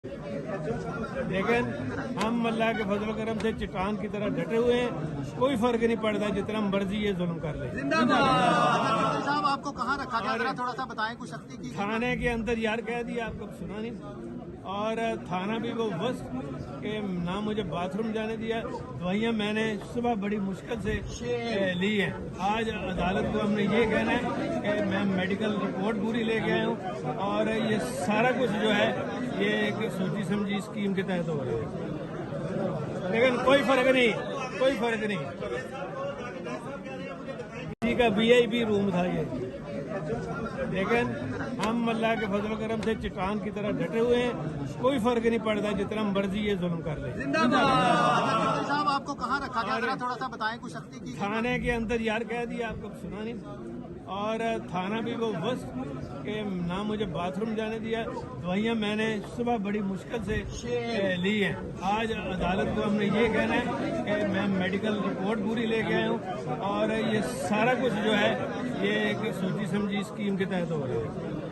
لیکن ہم اللہ کے فضل و کرم سے چٹان کی طرح ڈٹے ہوئے ہیں. کوئی فرق نہیں پڑتا جتنا مرضی یہ ظلم کر لیں. صاحب آپ کو کہاں رکھا گیا ذرا تھوڑا سا بتائیں. کچھ سختی کی تھانے کے اندر یار کہہ دیا آپ کو سنا نہیں. اور تھانہ بھی وہ وسط کہ نہ مجھے باتھ روم جانے دیا. دوائیاں میں نے صبح بڑی مشکل سے لی ہیں. آج عدالت کو ہم نے یہ کہنا ہے کہ میں میڈیکل رپورٹ پوری لے کے آیا ہوں اور یہ سارا کچھ جو ہے یہ ایک سوچی سمجھی اسکیم کے تحت ہو رہا ہے. لیکن کوئی فرق نہیں. کسی کا VIP روم تھا یہ. لیکن ہم اللہ کے فضل و کرم سے چٹان کی طرح ڈٹے ہوئے ہیں. کوئی فرق نہیں پڑتا جتنا مرضی یہ ظلم کر لیں. صاحب آپ کو کہاں رکھا گیا ذرا تھوڑا سا بتائیں. کچھ سختی کی تھانے کے اندر یار کہہ دیا آپ کو سنا نہیں. اور تھانہ بھی وہ وسط کہ نہ مجھے باتھ روم جانے دیا. دوائیاں میں نے صبح بڑی مشکل سے لی ہیں. آج عدالت کو ہم نے یہ کہنا ہے کہ میں میڈیکل رپورٹ پوری لے کے آیا ہوں اور یہ سارا کچھ جو ہے یہ ایک سوچی سمجھی اسکیم کے تحت ہو رہا ہے.